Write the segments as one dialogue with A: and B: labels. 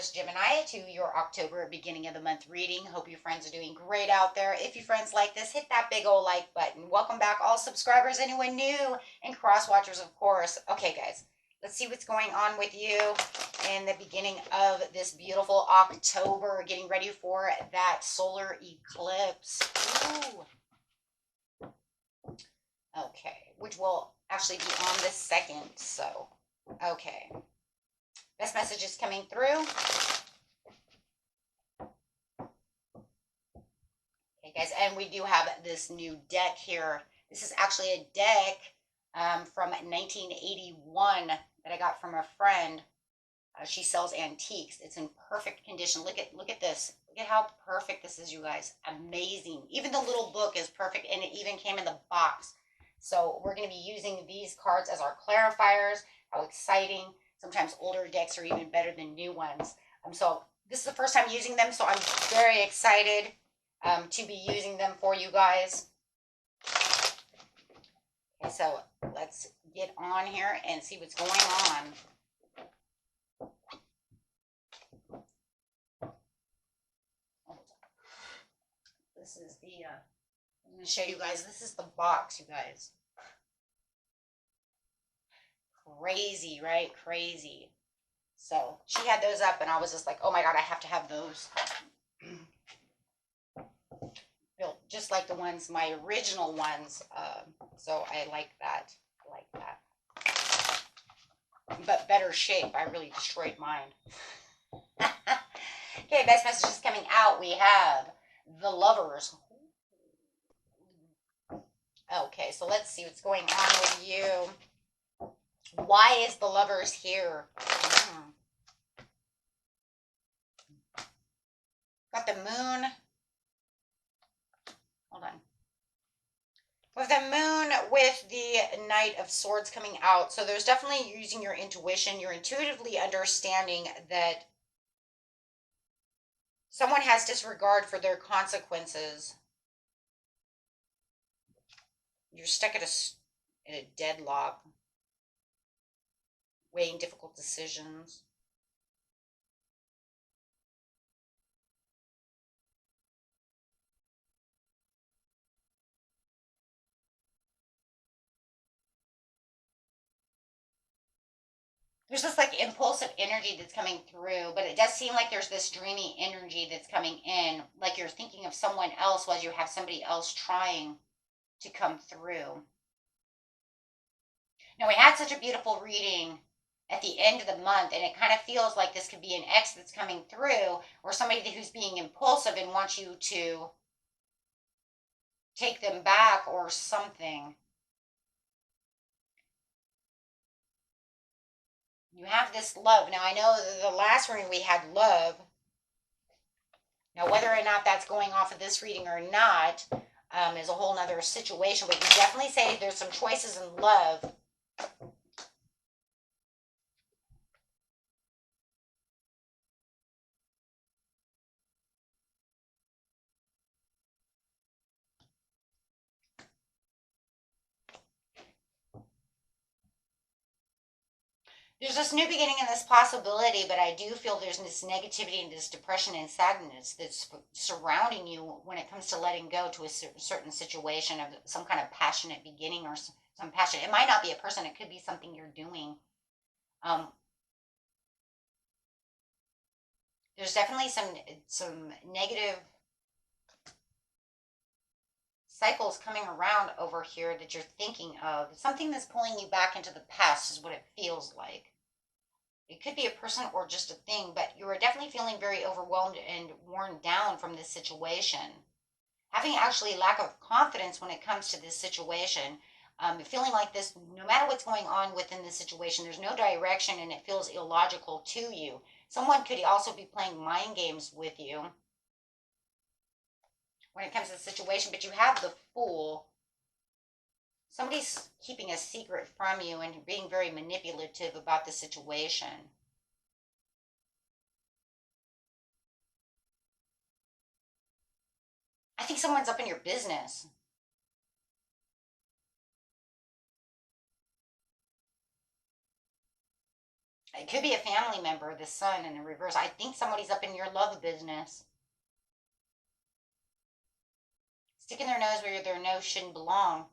A: Taurus, Gemini to your October beginning of the month reading. Hope your friends are doing great out there. If your friends like this, hit that big old like button. Welcome back all subscribers, anyone new, and cross watchers, of course. Okay, guys, let's see what's going on with you in the beginning of this beautiful October, getting ready for that solar eclipse. Ooh. Okay, which will actually be on the 2nd, so, okay. Best messages coming through. Okay, guys, and we do have this new deck here. This is actually a deck from 1981 that I got from a friend. She sells antiques. It's in perfect condition. Look at this. Look at how perfect this is, you guys. Amazing. Even the little book is perfect, and it even came in the box. So we're going to be using these cards as our clarifiers. How exciting. Sometimes older decks are even better than new ones. So this is the first time using them, so I'm very excited to be using them for you guys. Okay, so let's get on here and see what's going on. This is the, I'm going to show you guys, this is the box, you guys. Crazy, right? Crazy. So she had those up, and I was just like, oh my God, I have to have those. Built just like the ones, my original ones. So I like that. I like that. But better shape. I really destroyed mine. Okay, best messages coming out. We have the Lovers. Okay, so let's see what's going on with you. Why is the Lovers here? Got the Moon. Hold on. With the Moon with the Knight of Swords coming out. So there's definitely using your intuition. You're intuitively understanding that someone has disregard for their consequences. You're stuck at a deadlock. Weighing difficult decisions. There's this like impulsive energy that's coming through, but it does seem like there's this dreamy energy that's coming in, like you're thinking of someone else while you have somebody else trying to come through. Now, we had such a beautiful reading at the end of the month, and it kind of feels like this could be an ex that's coming through, or somebody who's being impulsive and wants you to take them back or something. You have this love. Now, I know the last reading we had love. Now, whether or not that's going off of this reading or not is a whole nother situation, but you definitely say there's some choices in love. There's this new beginning and this possibility, but I do feel there's this negativity and this depression and sadness that's surrounding you when it comes to letting go to a certain situation of some kind of passionate beginning or some passion. It might not be a person. It could be something you're doing. There's definitely some negative cycles coming around over here that you're thinking of. Something that's pulling you back into the past is what it feels like. It could be a person or just a thing, but you are definitely feeling very overwhelmed and worn down from this situation. Having actually lack of confidence when it comes to this situation. Feeling like this, no matter what's going on within this situation, there's no direction and it feels illogical to you. Someone could also be playing mind games with you when it comes to the situation, but you have the Fool. Somebody's keeping a secret from you and being very manipulative about the situation. I think someone's up in your business. It could be a family member, the sun in the reverse. I think somebody's up in your love business. Sticking their nose where their nose shouldn't belong.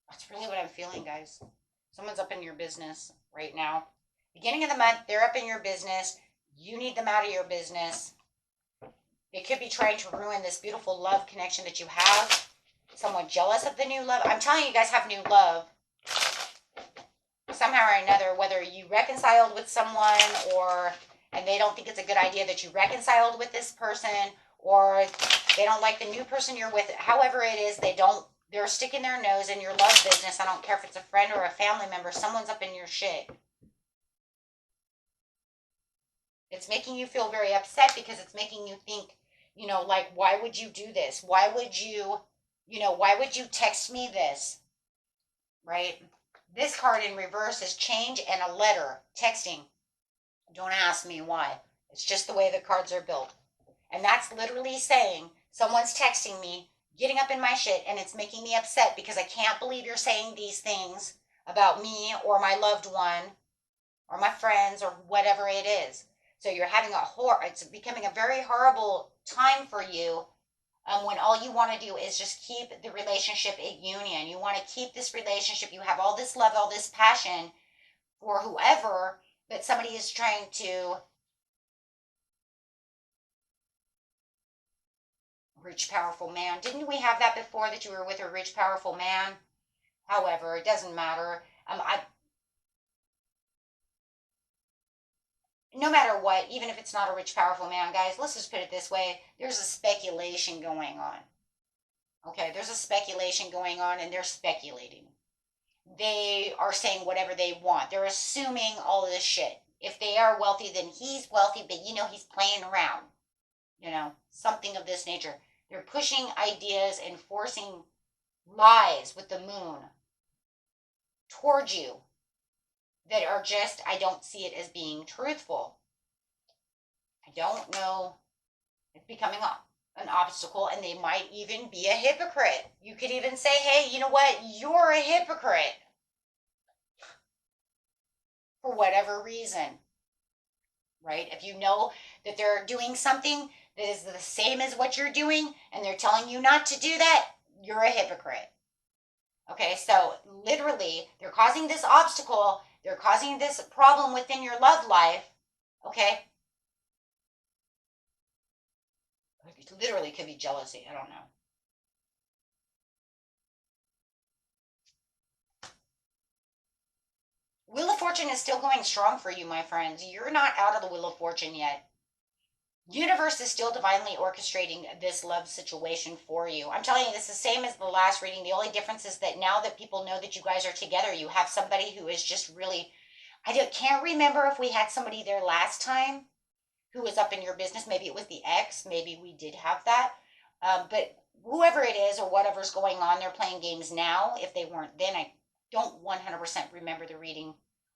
A: That's really what I'm feeling, guys. Someone's up in your business right now. Beginning of the month, they're up in your business. You need them out of your business. They could be trying to ruin this beautiful love connection that you have. Someone jealous of the new love. I'm telling you, you guys have new love. Somehow or another, whether you reconciled with someone and they don't think it's a good idea that you reconciled with this person, or they don't like the new person you're with. However it is, they're sticking their nose in your love business. I don't care if it's a friend or a family member. Someone's up in your shit. It's making you feel very upset because it's making you think, like, why would you do this? Why would you text me this? Right? This card in reverse is change and a letter, texting. Don't ask me why. It's just the way the cards are built. And that's literally saying someone's texting me, getting up in my shit, and it's making me upset because I can't believe you're saying these things about me or my loved one or my friends or whatever it is. So you're having it's becoming a very horrible time for you, when all you want to do is just keep the relationship in union. You want to keep this relationship. You have all this love, all this passion for whoever, but somebody is trying to rich, powerful man. Didn't we have that before, that you were with a rich, powerful man? However, it doesn't matter. No matter what, even if it's not a rich, powerful man, guys, let's just put it this way. There's a speculation going on. Okay, there's a speculation going on, and they're speculating. They are saying whatever they want. They're assuming all of this shit. If they are wealthy, then he's wealthy, but he's playing around. Something of this nature. They're pushing ideas and forcing lies with the moon towards you that are just, I don't see it as being truthful. I don't know. It's becoming an obstacle, and they might even be a hypocrite. You could even say, hey, you know what? You're a hypocrite for whatever reason, right? If you know that they're doing something that is the same as what you're doing and they're telling you not to do that, you're a hypocrite. Okay, so literally, they're causing this obstacle. They're causing this problem within your love life. Okay? It literally could be jealousy. I don't know. Wheel of Fortune is still going strong for you, my friends. You're not out of the Wheel of Fortune yet. Universe is still divinely orchestrating this love situation for you. I'm telling you, it's the same as the last reading. The only difference is that now that people know that you guys are together, you have somebody who is just really, can't remember if we had somebody there last time who was up in your business. Maybe it was the ex. Maybe we did have that. But whoever it is or whatever's going on, they're playing games now. If they weren't then, I don't 100% remember the reading.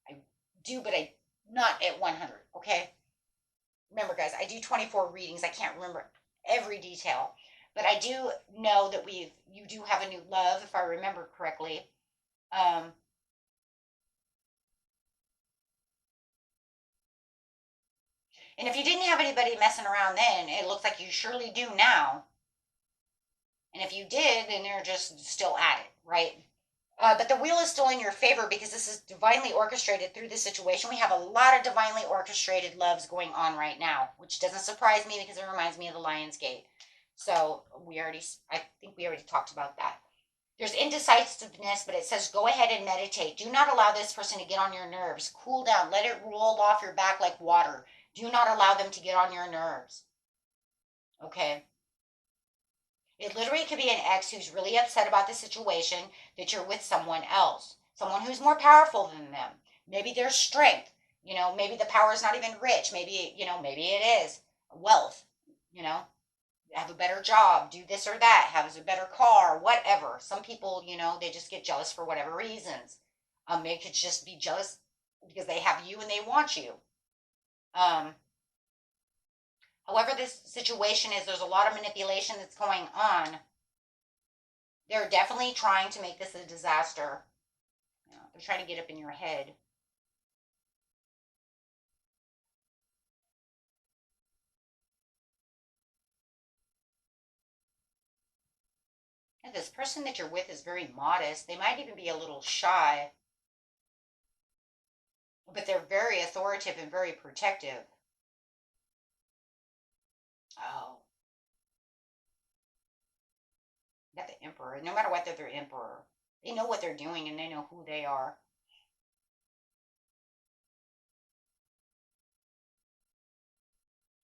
A: I do, but I not at 100. Okay. Remember, guys, I do 24 readings. I can't remember every detail, but I do know that you do have a new love, if I remember correctly. Um, and if you didn't have anybody messing around then, it looks like you surely do now. And if you did, then they're just still at it, right? But the wheel is still in your favor because this is divinely orchestrated through this situation. We have a lot of divinely orchestrated loves going on right now, which doesn't surprise me because it reminds me of the Lion's Gate. So I think we already talked about that. There's indecisiveness, but it says go ahead and meditate. Do not allow this person to get on your nerves. Cool down. Let it roll off your back like water. Do not allow them to get on your nerves. Okay? It literally could be an ex who's really upset about the situation that you're with someone else, someone who's more powerful than them. Maybe there's strength. Maybe the power is not even rich. Maybe it is wealth. Have a better job, do this or that, have a better car, whatever. Some people, they just get jealous for whatever reasons. They could just be jealous because they have you and they want you. However this situation is, there's a lot of manipulation that's going on. They're definitely trying to make this a disaster. You know, they're trying to get up in your head. And this person that you're with is very modest. They might even be a little shy, but they're very authoritative and very protective. Oh, you got the emperor. No matter what, they're their emperor. They know what they're doing and they know who they are.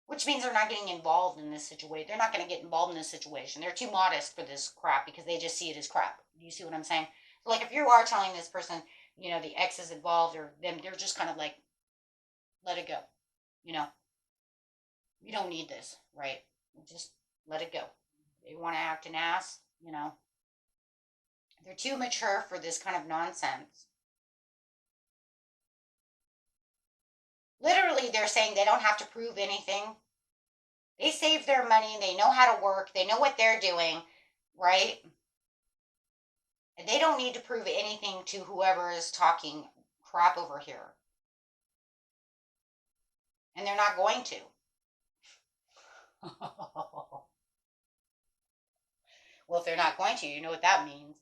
A: Which means they're not getting involved in this situation. They're not going to get involved in this situation. They're too modest for this crap because they just see it as crap. Do you see what I'm saying? So like if you are telling this person, you know, the ex is involved or them, they're just kind of like, let it go. You know, you don't need this, right? Just let it go. They want to act an ass, you know. They're too mature for this kind of nonsense. Literally, they're saying they don't have to prove anything. They save their money. They know how to work. They know what they're doing, right? And they don't need to prove anything to whoever is talking crap over here. And they're not going to. Well, if they're not going to, you know what that means.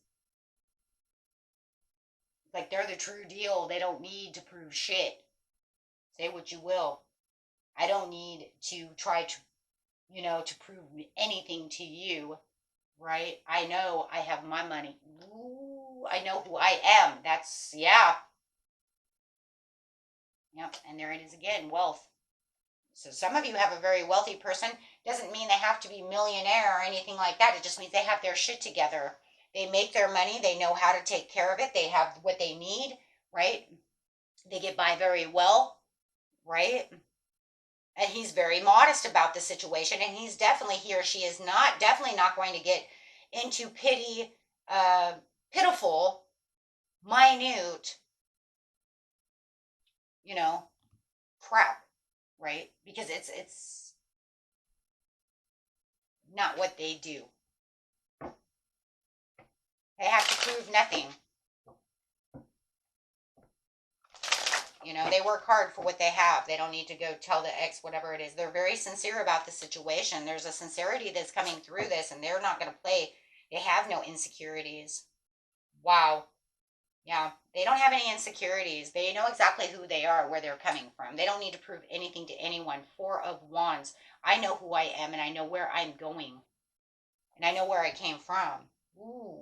A: Like they're the true deal. They don't need to prove shit. Say what you will. I don't need to try to, you know, to prove anything to you, right? I know I have my money. Ooh, I know who I am. That's, yeah. Yep. And there it is again, wealth. So some of you have a very wealthy person. Doesn't mean they have to be millionaire or anything like that. It just means they have their shit together. They make their money. They know how to take care of it. They have what they need, right? They get by very well, right? And he's very modest about the situation. And he's definitely, he or she is not, definitely not going to get into pitiful, minute, you know, crap, right? Because it's not what they do. They have to prove nothing. You know, they work hard for what they have. They don't need to go tell the ex whatever it is. They're very sincere about the situation. There's a sincerity that's coming through this, and they're not going to play. They have no insecurities. Wow. Yeah, they don't have any insecurities. They know exactly who they are, where they're coming from. They don't need to prove anything to anyone. Four of Wands. I know who I am, and I know where I'm going, and I know where I came from. Ooh.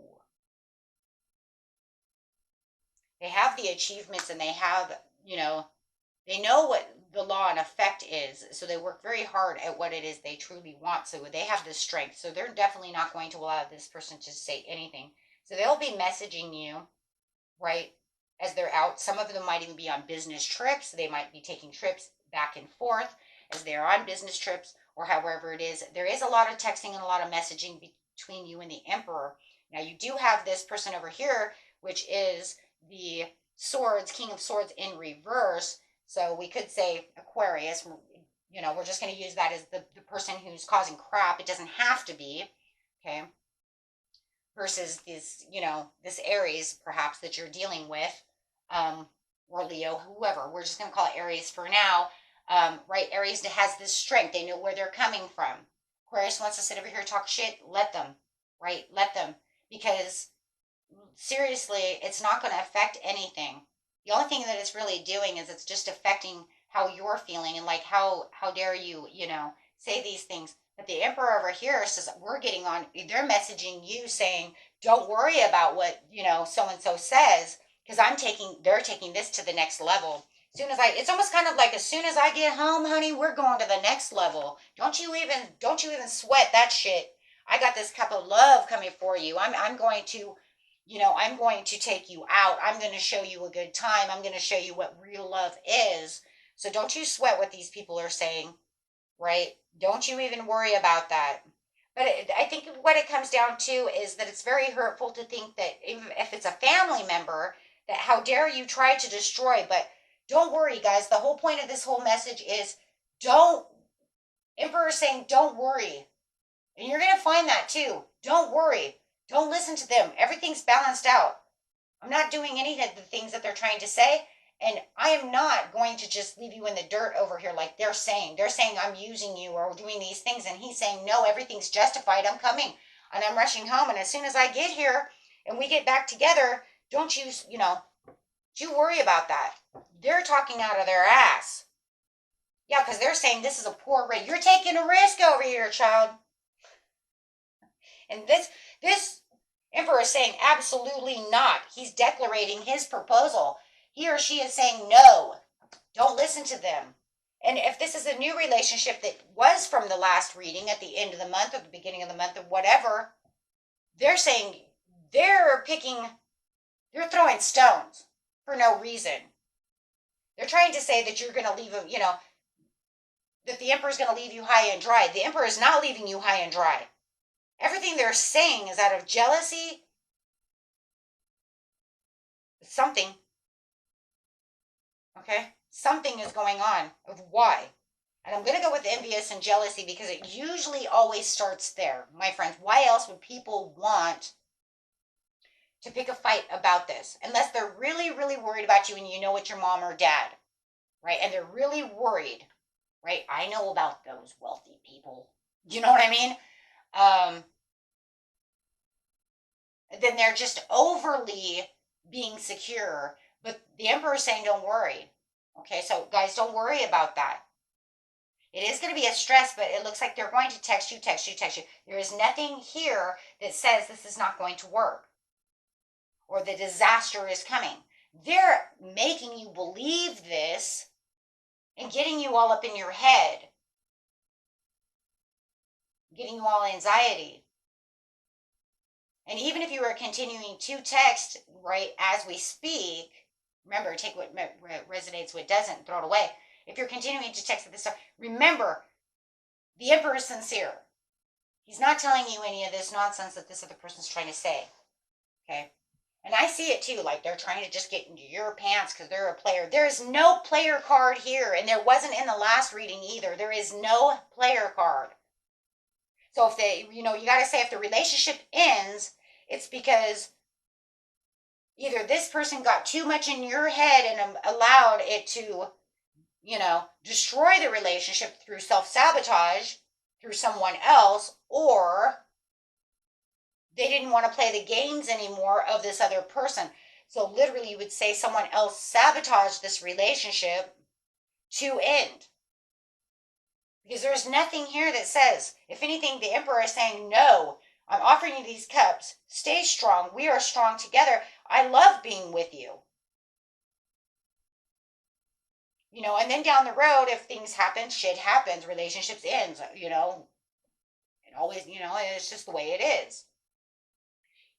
A: They have the achievements, and they have, you know, they know what the law and effect is. So they work very hard at what it is they truly want. So they have the strength. So they're definitely not going to allow this person to say anything. So they'll be messaging you, right, as they're out. Some of them might even be on business trips. They might be taking trips back and forth as they're on business trips or however it is. There is a lot of texting and a lot of messaging between you and the Emperor. Now you do have this person over here, which is the Swords, King of Swords in reverse. So we could say Aquarius. You know, we're just going to use that as the person who's causing crap. It doesn't have to be, okay? Versus this, you know, this Aries perhaps that you're dealing with, or Leo, whoever. We're just going to call it Aries for now. Right? Aries has this strength. They know where they're coming from. Aquarius wants to sit over here and talk shit. Let them, right? Let them. Because seriously, it's not going to affect anything. The only thing that it's really doing is it's just affecting how you're feeling and like how dare you, you know, say these things. But the Emperor over here says we're getting on. They're messaging you saying, don't worry about what, you know, so and so says because they're taking this to the next level. As soon as it's almost kind of like as soon as I get home, honey, we're going to the next level. Don't you even sweat that shit. I got this cup of love coming for you. I'm going to, you know, I'm going to take you out. I'm going to show you a good time. I'm going to show you what real love is. So don't you sweat what these people are saying, right? Don't you even worry about that. But I think what it comes down to is that it's very hurtful to think that if it's a family member, that how dare you try to destroy. But don't worry, guys. The whole point of this whole message is don't, Emperor saying, don't worry. And you're going to find that too. Don't worry. Don't listen to them. Everything's balanced out. I'm not doing any of the things that they're trying to say. And I am not going to just leave you in the dirt over here like they're saying. They're saying I'm using you or doing these things. And he's saying, no, everything's justified. I'm coming and I'm rushing home. And as soon as I get here and we get back together, don't you, you worry about that. They're talking out of their ass. Yeah, because they're saying this is a poor rate. You're taking a risk over here, child. And this emperor is saying absolutely not. He's declaring his proposal. He or she is saying no. Don't listen to them. And if this is a new relationship that was from the last reading at the end of the month or the beginning of the month or whatever, they're saying they're throwing stones for no reason. They're trying to say that you're going to leave them, that the emperor is going to leave you high and dry. The emperor is not leaving you high and dry. Everything they're saying is out of jealousy. Something. Okay? Something is going on of why. And I'm going to go with envious and jealousy because it usually always starts there, my friends. Why else would people want to pick a fight about this? Unless they're really, really worried about you and you know it's your mom or dad, right? And they're really worried, right? I know about those wealthy people. You know what I mean? Then they're just overly being secure. But the emperor is saying, don't worry. Okay, so guys, don't worry about that. It is going to be a stress, but it looks like they're going to text you. There is nothing here that says this is not going to work or the disaster is coming. They're making you believe this and getting you all up in your head, getting you all anxiety. And even if you are continuing to text, right, as we speak, remember, take what resonates, what doesn't, throw it away. If you're continuing to text at this time, remember, the emperor is sincere. He's not telling you any of this nonsense that this other person's trying to say. Okay? And I see it too, like they're trying to just get into your pants because they're a player. There is no player card here, and there wasn't in the last reading either. There is no player card. So if they, you got to say if the relationship ends, it's because either this person got too much in your head and allowed it to, destroy the relationship through self-sabotage through someone else, or they didn't want to play the games anymore of this other person. So literally you would say someone else sabotaged this relationship to end. Because there's nothing here that says, if anything, the emperor is saying, no, I'm offering you these cups. Stay strong. We are strong together. I love being with you. And then down the road, if things happen, shit happens, relationships ends, it always, it's just the way it is.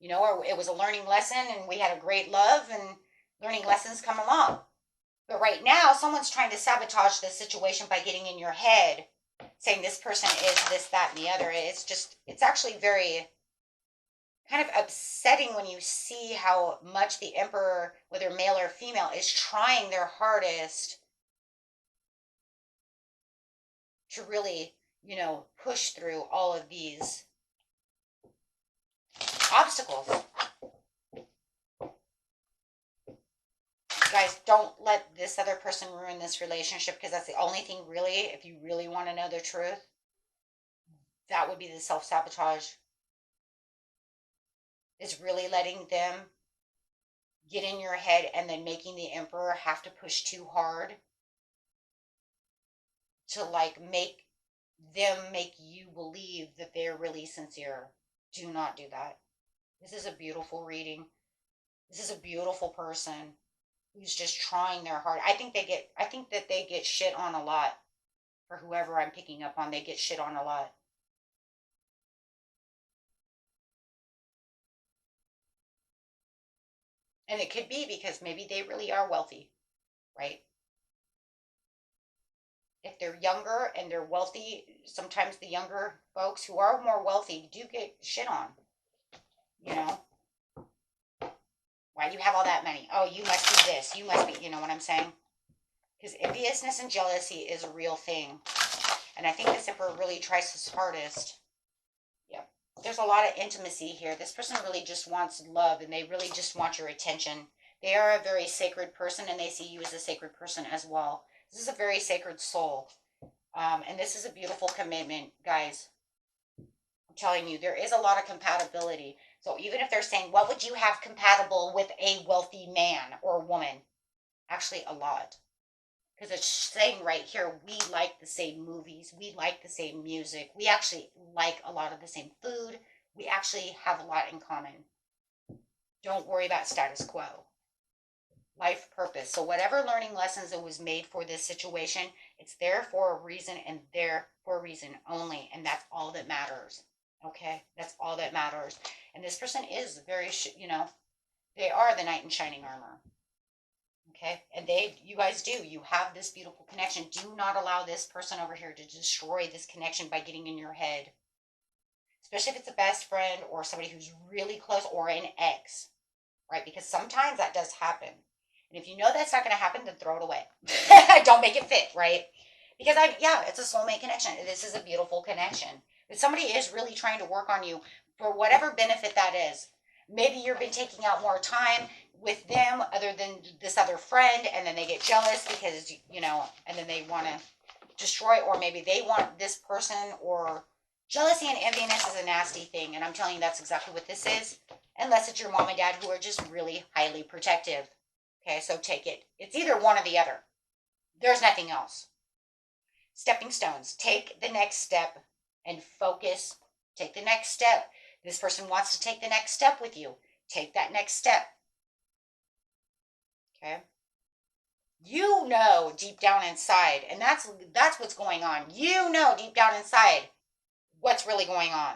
A: Or it was a learning lesson and we had a great love and learning lessons come along. But right now, someone's trying to sabotage this situation by getting in your head, saying this person is this, that, and the other. It's actually very kind of upsetting when you see how much the emperor, whether male or female, is trying their hardest to really, push through all of these obstacles. Guys, don't let this other person ruin this relationship, because that's the only thing really, if you really want to know the truth, that would be the self-sabotage. Is really letting them get in your head and then making the emperor have to push too hard to make you believe that they're really sincere. Do not do that. This is a beautiful reading. This is a beautiful person who's just trying their hard. I think that they get shit on a lot. For whoever I'm picking up on, they get shit on a lot. And it could be because maybe they really are wealthy, right? If they're younger and they're wealthy, sometimes the younger folks who are more wealthy do get shit on. Why do you have all that money? Oh, you must be this. You must be, you know what I'm saying? Because enviousness and jealousy is a real thing. And I think this emperor really tries his hardest. Yep. There's a lot of intimacy here. This person really just wants love, and they really just want your attention. They are a very sacred person, and they see you as a sacred person as well. This is a very sacred soul. And this is a beautiful commitment, guys. I'm telling you, there is a lot of compatibility. So even if they're saying, what would you have compatible with a wealthy man or woman? Actually, a lot. Because it's saying right here, we like the same movies, we like the same music, we actually like a lot of the same food, we actually have a lot in common. Don't worry about status quo. Life purpose. So whatever learning lessons it was made for this situation, it's there for a reason and there for a reason only. And that's all that matters. Okay? That's all that matters. And this person is very, they are the knight in shining armor. Okay? And you guys do. You have this beautiful connection. Do not allow this person over here to destroy this connection by getting in your head. Especially if it's a best friend or somebody who's really close or an ex. Right? Because sometimes that does happen. And if you know that's not going to happen, then throw it away. Don't make it fit, right? Because it's a soulmate connection. This is a beautiful connection. If somebody is really trying to work on you for whatever benefit that is, maybe you've been taking out more time with them other than this other friend, and then they get jealous because, and then they want to destroy, or maybe they want this person, or jealousy and enviness is a nasty thing. And I'm telling you, that's exactly what this is. Unless it's your mom and dad who are just really highly protective. Okay, so take it. It's either one or the other. There's nothing else. Stepping stones. Take the next step and focus. Take the next step. This person wants to take the next step with you. Take that next step. Okay? You know deep down inside, and that's what's going on. You know deep down inside what's really going on.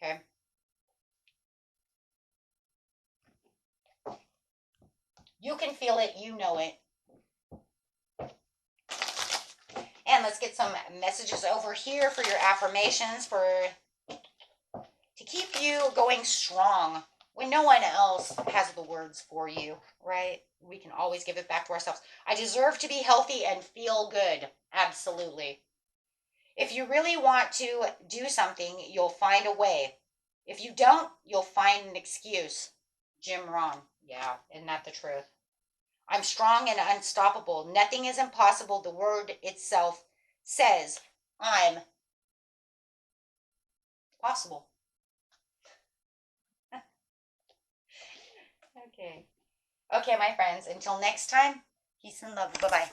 A: Okay? You can feel it. You know it. And let's get some messages over here for your affirmations to keep you going strong when no one else has the words for you, right? We can always give it back to ourselves. I deserve to be healthy and feel good. Absolutely. If you really want to do something, you'll find a way. If you don't, you'll find an excuse. Jim Rohn. Yeah, isn't that the truth? I'm strong and unstoppable. Nothing is impossible. The word itself says I'm possible. Okay. Okay, my friends. Until next time, peace and love. Bye-bye.